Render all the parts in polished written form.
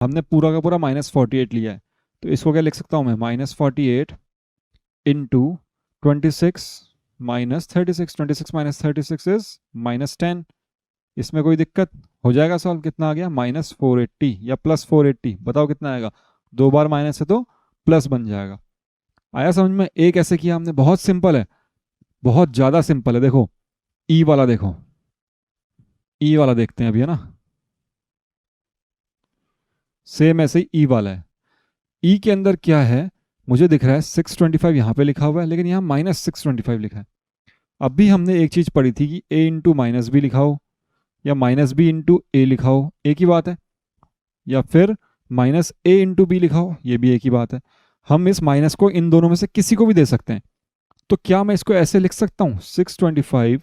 हमने पूरा का पूरा -48 लिया है, तो इसको क्या लिख सकता हूँ मैं, -48 इंटू 26 -36, 26 -36 इज -10। इसमें कोई दिक्कत, हो जाएगा सॉल्व। कितना आ गया, -480 या +480, बताओ कितना आएगा। दो बार माइनस है तो प्लस बन जाएगा। आया समझ में। एक ऐसे किया हमने, बहुत सिंपल है, बहुत ज़्यादा सिंपल है। देखो ई वाला, देखो ई वाला देखते हैं अभी, है ना। सेम ऐसे ही ई वाला है। ई के अंदर क्या है, मुझे दिख रहा है 625 यहाँ पे लिखा हुआ है, लेकिन यहाँ -625 लिखा है। अब भी हमने एक चीज़ पढ़ी थी कि a इंटू माइनस बी लिखा हो या -b इंटू ए लिखा हो, एक ही बात है। या फिर -a इंटू बी लिखा हो, ये भी एक ही बात है। हम इस माइनस को इन दोनों में से किसी को भी दे सकते हैं। तो क्या मैं इसको ऐसे लिख सकता हूँ, 625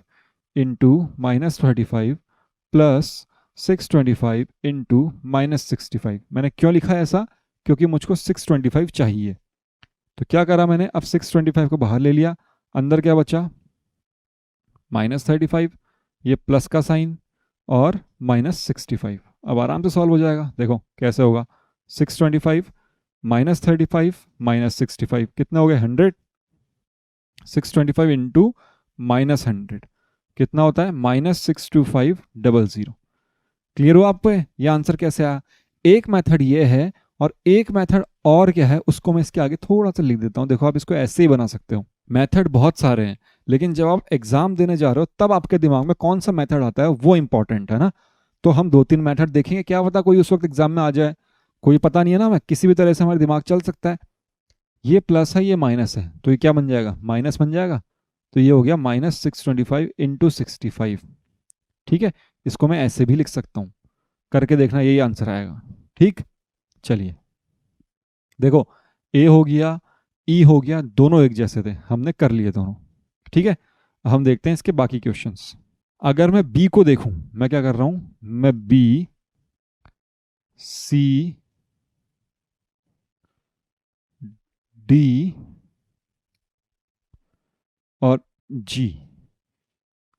इंटू -35 प्लस 625 इंटू -65। मैंने क्यों लिखा है ऐसा, क्योंकि मुझको 625 चाहिए। तो क्या करा मैंने, अब 625 को बाहर ले लिया, अंदर क्या बचा, -35, ये प्लस का साइन और -65। अब आराम से सॉल्व हो जाएगा। देखो कैसे होगा, 625 -35 -65 कितना हो गया, 100। 625 इंटू -100 कितना होता है, -62500। क्लियर हो आपको ये आंसर कैसे आया। एक मेथड ये है, और एक मेथड और क्या है, उसको मैं इसके आगे थोड़ा सा लिख देता हूँ। देखो आप इसको ऐसे ही बना सकते हो। मेथड बहुत सारे हैं, लेकिन जब आप एग्जाम देने जा रहे हो तब आपके दिमाग में कौन सा मेथड आता है वो इंपॉर्टेंट है ना। तो हम दो तीन मेथड देखेंगे, क्या पता कोई उस वक्त एग्जाम में आ जाए, कोई पता नहीं है ना। मैं किसी भी तरह से हमारा दिमाग चल सकता है। ये प्लस है, ये माइनस है, तो ये क्या बन जाएगा, माइनस बन जाएगा। तो ये हो गया -625 इंटू 65। ठीक है, इसको मैं ऐसे भी लिख सकता हूँ, करके देखना यही आंसर आएगा। ठीक, चलिए देखो, ए हो गया, ई हो गया, दोनों एक जैसे थे, हमने कर लिए दोनों। ठीक है, हम देखते हैं इसके बाकी क्वेश्चंस। अगर मैं बी को देखूं, मैं क्या कर रहा हूं, मैं बी, सी, डी और जी,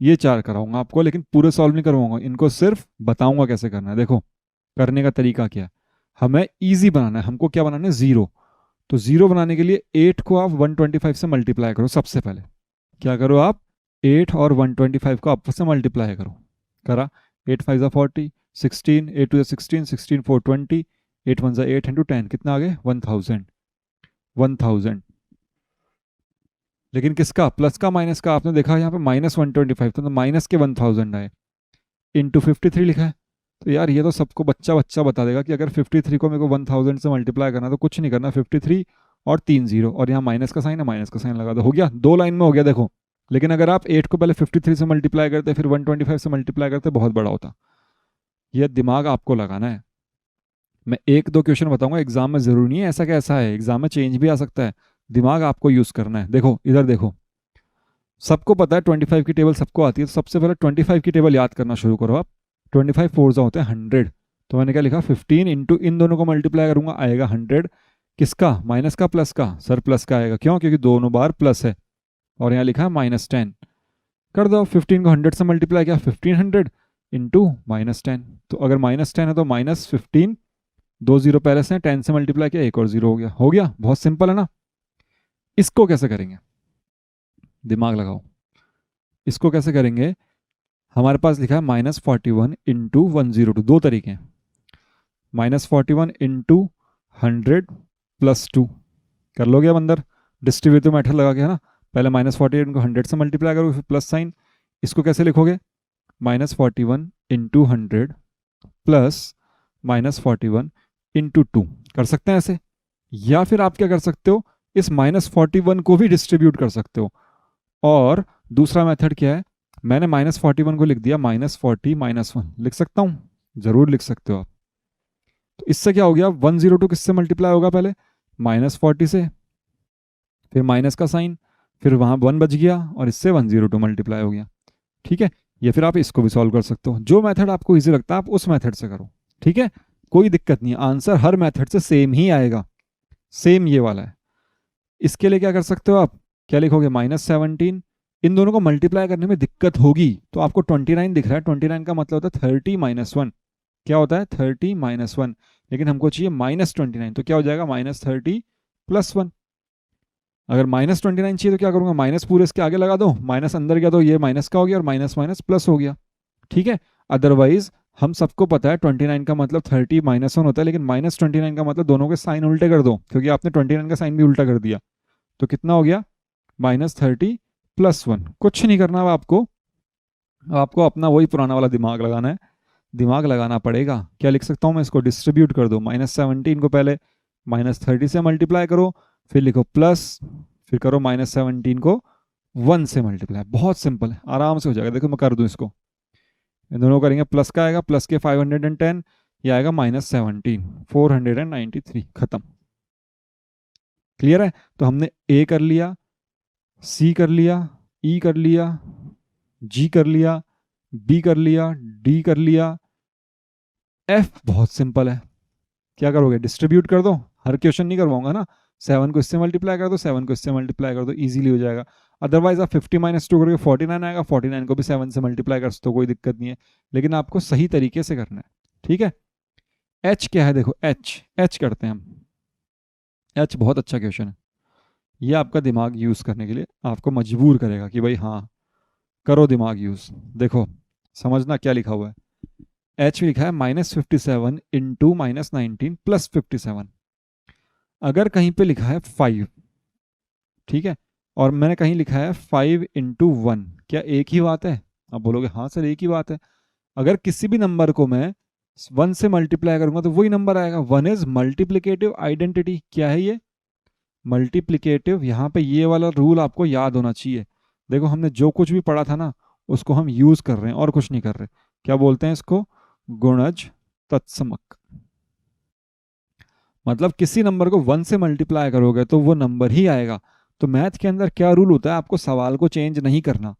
ये चार कराऊंगा आपको, लेकिन पूरे सॉल्व नहीं करवाऊंगा, इनको सिर्फ बताऊंगा कैसे करना है। देखो करने का तरीका क्या है, हमें इजी बनाना है। हमको क्या बनाना है, जीरो। तो जीरो बनाने के लिए 8 को आप 125 से मल्टीप्लाई करो। सबसे पहले क्या करो आप, 8 और 125 को आपस में मल्टीप्लाई करो। करा, 8 5 ज़ा 40, 16, 8 2 ज़ा 16, 16 4 20, 8 1 ज़ा 8 इंटू 10 कितना आ गए, 1000। 1000, लेकिन किसका, प्लस का माइनस का, आपने देखा यहाँ पे -125 था, तो माइनस के 1000 आए। इंटू 53 लिखा है। तो यार ये तो सबको बच्चा बच्चा बता देगा कि अगर 53 को मेरे को 1000 से मल्टीप्लाई करना, तो कुछ नहीं करना, 53 और 3 जीरो, और यहाँ माइनस का साइन है, माइनस का साइन लगा दो, हो गया, दो लाइन में हो गया। देखो, लेकिन अगर आप 8 को पहले 53 से मल्टीप्लाई करते फिर 125 से मल्टीप्लाई करते, बहुत बड़ा होता। यह दिमाग आपको लगाना है। मैं एक दो क्वेश्चन बताऊंगा, एग्जाम में जरूरी नहीं है ऐसा कैसा है, एग्जाम में चेंज भी आ सकता है। दिमाग आपको यूज करना है। देखो इधर देखो, सबको पता है 25 की टेबल सबको आती है, तो सबसे पहले 25 की टेबल याद करना शुरू करो आप। 25 फोर होते हैं 100। तो मैंने क्या लिखा, 15 इंटू इन दोनों को मल्टीप्लाई करूंगा, आएगा 100। किसका, माइनस का प्लस का, सर प्लस का आएगा, क्यों, क्योंकि दोनों बार प्लस है। और यहाँ लिखा है -10। कर दो, 15 को 100 से मल्टीप्लाई किया, 1500 इंटू -10। तो अगर -10 है तो -15, दो जीरो पहले से 10 से मल्टीप्लाई किया, एक और जीरो हो गया। हो गया, बहुत सिंपल है ना। इसको कैसे करेंगे, दिमाग लगाओ। इसको कैसे करेंगे, हमारे पास लिखा है -41 इंटू 102, दो तरीके हैं। -41 इंटू 100 प्लस 2, कर लोगे अब अंदर, डिस्ट्रीब्यूटिव मेथड लगा के, है ना। पहले -48 को 100 से मल्टीप्लाई करोगे, फिर प्लस साइन। इसको कैसे लिखोगे, -41 इंटू 100 प्लस -41 इंटू 2, कर सकते हैं ऐसे। या फिर आप क्या कर सकते हो, इस -41 को भी डिस्ट्रीब्यूट कर सकते हो। और दूसरा मेथड क्या है, मैंने -41 को लिख दिया, -40 -1 लिख सकता हूँ, जरूर लिख सकते हो आप। तो इससे क्या हो गया, 102 किससे मल्टीप्लाई होगा, पहले -40 से, फिर माइनस का साइन, फिर वहां 1 बच गया, और इससे 102 मल्टीप्लाई हो गया। ठीक है, या फिर आप इसको भी सॉल्व कर सकते हो, जो मेथड आपको इजी लगता है आप उस मेथड से करो। ठीक है, कोई दिक्कत नहीं है, आंसर हर मेथड से सेम ही आएगा। सेम ये वाला है। इसके लिए क्या कर सकते हो आप, क्या लिखोगे, -17। इन दोनों को मल्टीप्लाई करने में दिक्कत होगी, तो आपको 29 दिख रहा है, 29 का मतलब होता है 30 - 1। क्या होता है, 30 - 1। लेकिन हमको चाहिए -29, तो क्या हो जाएगा -30 + 1। अगर -29 चाहिए तो क्या करूंगा, माइनस पूरे इसके आगे लगा दो, माइनस अंदर गया तो ये माइनस का हो गया और माइनस माइनस प्लस हो गया। ठीक है, अदरवाइज हम सबको पता है 29 का मतलब 30 -1 होता है, लेकिन -29 का मतलब दोनों के साइन उल्टे कर दो, क्योंकि आपने 29 का साइन भी उल्टा कर दिया। तो कितना हो गया, -30 + 1। कुछ नहीं करना अब आपको, आपको अपना वही पुराना वाला दिमाग लगाना है, दिमाग लगाना पड़ेगा। क्या लिख सकता हूँ मैं इसको, डिस्ट्रीब्यूट कर दो, -17 को पहले -30 से मल्टीप्लाई करो, फिर लिखो प्लस, फिर करो -17 को 1 से मल्टीप्लाई। बहुत सिंपल है, आराम से हो जाएगा। देखो मैं कर दूं इसको, इन दोनों करेंगे, प्लस का आएगा, प्लस के 510, ये आएगा -17, 493, खत्म। क्लियर है, तो हमने ए कर लिया, सी कर लिया, ई कर लिया, जी कर लिया, बी कर लिया, डी कर लिया, एफ बहुत सिंपल है। क्या करोगे, डिस्ट्रीब्यूट कर दो, हर क्वेश्चन नहीं करवाऊंगा ना, 7 को इससे मल्टीप्लाई कर दो, 7 को इससे मल्टीप्लाई कर दो, इजीली हो जाएगा। अदरवाइज आप 50 - 2 करके 49 आएगा, 49 को भी 7 से मल्टीप्लाई कर सकते हो, कोई दिक्कत नहीं है, लेकिन आपको सही तरीके से करना है। ठीक है, एच क्या है, देखो एच, एच करते हैं हम। एच बहुत अच्छा क्वेश्चन है, ये आपका दिमाग यूज करने के लिए आपको मजबूर करेगा कि भाई हाँ करो दिमाग यूज। देखो समझना क्या लिखा हुआ है, एच लिखा है -57 इंटू -19 + 57। अगर कहीं पे लिखा है 5, ठीक है, और मैंने कहीं लिखा है 5 × 1, क्या एक ही बात है? आप बोलोगे हाँ सर एक ही बात है। अगर किसी भी नंबर को मैं 1 से मल्टीप्लाई करूंगा तो वही नंबर आएगा। 1 इज मल्टीप्लिकेटिव आइडेंटिटी। क्या है ये, मल्टीप्लिकेटिव। यहाँ पे ये वाला रूल आपको याद होना चाहिए। देखो हमने जो कुछ भी पढ़ा था ना उसको हम यूज कर रहे हैं और कुछ नहीं कर रहे। क्या बोलते हैं इसको, गुणज तत्समक। मतलब किसी नंबर को 1 से मल्टीप्लाई करोगे तो वो नंबर ही आएगा। तो मैथ के अंदर क्या रूल होता है, आपको सवाल को चेंज नहीं करना,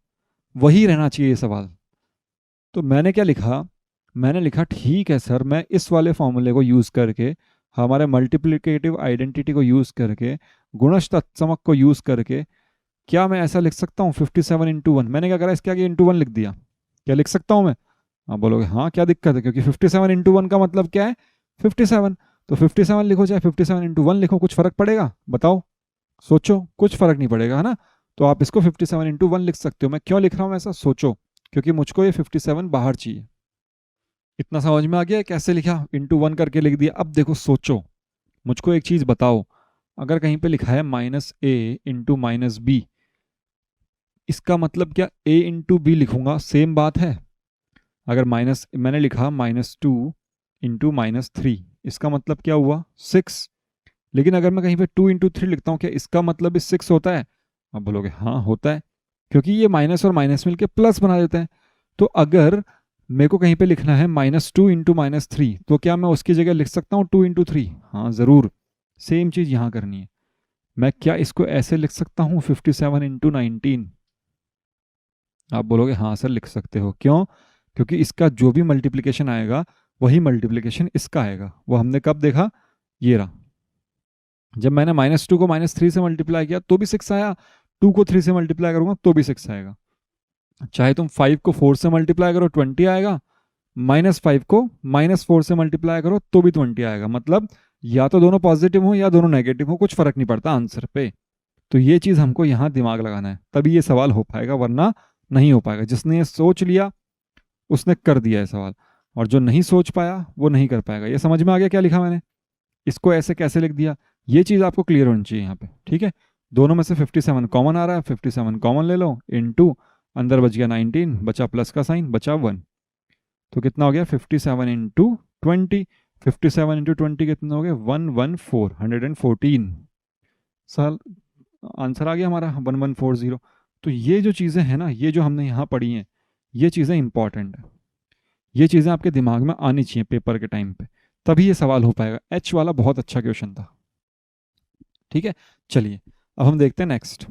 वही रहना चाहिए सवाल। तो मैंने क्या लिखा, मैंने लिखा ठीक है सर, मैं इस वाले फॉर्मूले को यूज करके, हमारे मल्टीप्लिकेटिव आइडेंटिटी को यूज करके, गुणज तत्समक को यूज करके, क्या मैं ऐसा लिख सकता हूँ 57 × 1। मैंने क्या करा, इसके आगे × 1 लिख दिया। क्या लिख सकता हूँ मैं? आप बोलोगे हाँ क्या दिक्कत है, क्योंकि 57 × 1 का मतलब क्या है, 57। तो 57 लिखो चाहे 57 × 1 लिखो, कुछ फर्क पड़ेगा बताओ, सोचो, कुछ फर्क नहीं पड़ेगा है ना। तो आप इसको 57 × 1 लिख सकते हो। मैं क्यों लिख रहा हूँ ऐसा, सोचो, क्योंकि मुझको ये 57 बाहर चाहिए। इतना समझ में आ गया कैसे लिखा, × 1 करके लिख दिया। अब देखो सोचो, मुझको एक चीज बताओ, अगर कहीं पे लिखा है -a × -b, इसका मतलब क्या a × b लिखूंगा, सेम बात है। अगर माइनस मैंने लिखा -2 × -3, इसका मतलब क्या हुआ 6। लेकिन अगर मैं कहीं पे 2 × 3 लिखता हूँ, क्या इसका मतलब भी 6 होता है? आप बोलोगे हाँ होता है, क्योंकि ये माइनस और माइनस मिलके प्लस बना देते हैं। तो अगर मेरे को कहीं पे लिखना है -2 × -3, तो क्या मैं उसकी जगह लिख सकता हूँ 2 × 3? हाँ ज़रूर, सेम चीज़ यहाँ करनी है। मैं क्या इसको ऐसे लिख सकता हूँ 57 × 19? आप बोलोगे हाँ सर लिख सकते हो। क्यों? क्योंकि इसका जो भी मल्टीप्लिकेशन आएगा वही मल्टीप्लिकेशन इसका आएगा। वो हमने कब देखा, ये रहा, जब मैंने -2 को -3 से मल्टीप्लाई किया तो भी 6 आया, 2 को 3 से मल्टीप्लाई करूंगा तो भी 6 आएगा। चाहे तुम 5 को 4 से मल्टीप्लाई करो 20 आएगा, -5 को -4 से मल्टीप्लाई करो तो भी 20 आएगा। मतलब या तो दोनों पॉजिटिव हो या दोनों नेगेटिव हो, कुछ फर्क नहीं पड़ता आंसर पे। तो ये चीज़ हमको यहाँ दिमाग लगाना है, तभी ये सवाल हो पाएगा, वरना नहीं हो पाएगा। जिसने ये सोच लिया उसने कर दिया है सवाल, और जो नहीं सोच पाया वो नहीं कर पाएगा। ये समझ में आ गया क्या लिखा मैंने, इसको ऐसे कैसे लिख दिया, ये चीज़ आपको क्लियर होनी चाहिए यहाँ पे। ठीक है, दोनों में से 57 कॉमन आ रहा है, 57 कॉमन ले लो, इनटू अंदर बच गया 19, बचा प्लस का साइन, बचा 1। तो कितना हो गया 57 × 20, 57 × 20 कितना हो गया 114, 114 साल आंसर आ गया हमारा 1140। तो ये जो चीज़ें हैं ना, ये जो हमने यहाँ पढ़ी हैं, ये चीज़ें इंपॉर्टेंट है, ये चीज़ें आपके दिमाग में आनी चाहिए पेपर के टाइम पे, तभी ये सवाल हो पाएगा। एच वाला बहुत अच्छा क्वेश्चन था। ठीक है, चलिए अब हम देखते हैं नेक्स्ट।